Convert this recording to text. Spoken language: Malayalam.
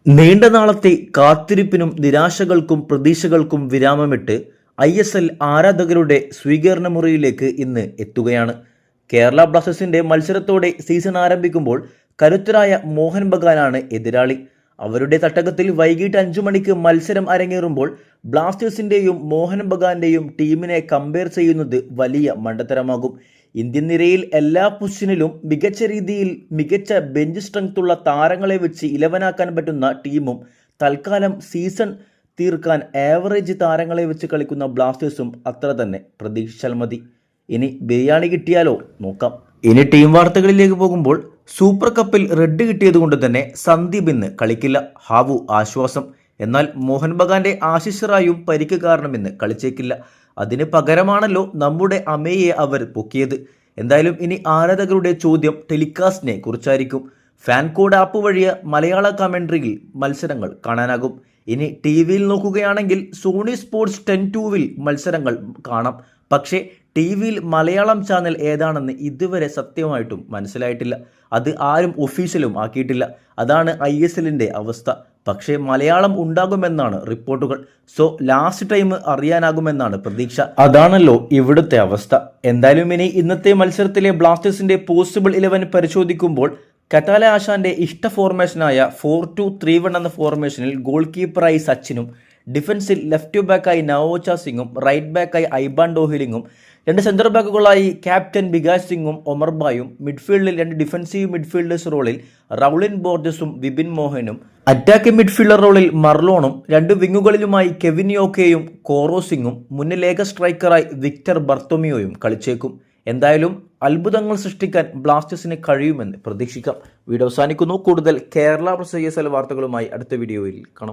നീണ്ട നാളത്തെ കാത്തിരിപ്പിനും നിരാശകൾക്കും പ്രതീക്ഷകൾക്കും വിരാമമിട്ട് ISL ആരാധകരുടെ സ്വീകരണ മുറിയിലേക്ക് ഇന്ന് എത്തുകയാണ്. കേരള ബ്ലാസ്റ്റേഴ്സിന്റെ മത്സരത്തോടെ സീസൺ ആരംഭിക്കുമ്പോൾ കരുത്തരായ മോഹൻ ബഗാനാണ് എതിരാളി. അവരുടെ തട്ടകത്തിൽ വൈകിട്ട് 5 മണിക്ക് മത്സരം അരങ്ങേറുമ്പോൾ ബ്ലാസ്റ്റേഴ്സിന്റെയും മോഹൻ ബഗാന്റെയും ടീമിനെ കമ്പയർ ചെയ്യുന്നത് വലിയ മണ്ടത്തരമാകും. ഇന്ത്യൻ നിരയിൽ എല്ലാ പൊസിഷനിലും മികച്ച രീതിയിൽ മികച്ച ബെഞ്ച് സ്ട്രെങ്ത്തുള്ള താരങ്ങളെ വെച്ച് ഇലവനാക്കാൻ പറ്റുന്ന ടീമും തൽക്കാലം സീസൺ തീർക്കാൻ ആവറേജ് താരങ്ങളെ വെച്ച് കളിക്കുന്ന ബ്ലാസ്റ്റേഴ്സും അത്ര തന്നെ പ്രതീക്ഷിച്ചാൽ മതി. ഇനി ബിരിയാണി കിട്ടിയാലോ നോക്കാം. ഇനി ടീം വാർത്തകളിലേക്ക് പോകുമ്പോൾ സൂപ്പർ കപ്പിൽ റെഡ് കിട്ടിയതുകൊണ്ട് തന്നെ സന്ദീപ് ഇന്ന് കളിക്കില്ല. ഹാവു ആശ്വാസം. എന്നാൽ മോഹൻ ബഗാന്റെ ആശിഷ് റായും പരിക്ക് കാരണം ഇന്ന് കളിച്ചേക്കില്ല. അതിന് പകരമാണല്ലോ നമ്മുടെ അമേയെ അവർ പൊക്കിയത്. എന്തായാലും ഇനി ആരാധകരുടെ ചോദ്യം ടെലികാസ്റ്റിനെ കുറിച്ചായിരിക്കും. ഫാൻ കോഡ് ആപ്പ് വഴി മലയാള കമൻട്രിയിൽ മത്സരങ്ങൾ കാണാനാകും. ഇനി ടി വിയിൽ നോക്കുകയാണെങ്കിൽ സോണി സ്പോർട്സ് 10-2 മത്സരങ്ങൾ കാണാം. പക്ഷേ ടി വിയിൽ മലയാളം ചാനൽ ഏതാണെന്ന് ഇതുവരെ സത്യമായിട്ടും മനസ്സിലായിട്ടില്ല. അത് ആരും ഒഫീഷ്യലും ആക്കിയിട്ടില്ല. അതാണ് ISLന്റെ അവസ്ഥ. പക്ഷേ മലയാളം ഉണ്ടാകുമെന്നാണ് റിപ്പോർട്ടുകൾ. സോ ലാസ്റ്റ് ടൈം അറിയാനാകുമെന്നാണ് പ്രതീക്ഷ. അതാണല്ലോ ഇവിടുത്തെ അവസ്ഥ. എന്തായാലും ഇനി ഇന്നത്തെ മത്സരത്തിലെ ബ്ലാസ്റ്റേഴ്സിന്റെ പോസിബിൾ 11 പരിശോധിക്കുമ്പോൾ കറ്റാല ആശാന്റെ ഇഷ്ട ഫോർമേഷനായ 4-2-3-1 എന്ന ഫോർമേഷനിൽ ഗോൾ കീപ്പറായി സച്ചിനും, ഡിഫൻസിൽ ലെഫ്റ്റ് ബാക്കായി നവോച്ച സിംഗും റൈറ്റ് ബാക്കായി ഐബാൻ ഡോഹിലിംഗും, 2 സെന്റർ ബാക്കുകളായി ക്യാപ്റ്റൻ ബികാസ് സിംഗും ഒമർബായും, മിഡ്ഫീൽഡിൽ 2 ഡിഫൻസീവ് മിഡ്ഫീൽഡേഴ്സ് റോളിൽ റൗളിൻ ബോർജസും വിപിൻ മോഹനും, അറ്റാക്കിംഗ് മിഡ്ഫീൽഡർ റോളിൽ മർലോണും, 2 വിങ്ങുകളിലുമായി കെവിൻ യോക്കെയും കോറോ സിംഗും, മുന്നിൽ ഏക സ്ട്രൈക്കറായി വിക്ടർ ബർത്തോമിയോയും കളിച്ചേക്കും. എന്തായാലും അത്ഭുതങ്ങൾ സൃഷ്ടിക്കാൻ ബ്ലാസ്റ്റേഴ്സിന് കഴിയുമെന്ന് പ്രതീക്ഷിക്കാം. വീഡിയോ അവസാനിക്കുന്നു. കൂടുതൽ കേരള ISL വാർത്തകളുമായി അടുത്ത വീഡിയോയിൽ കാണാം.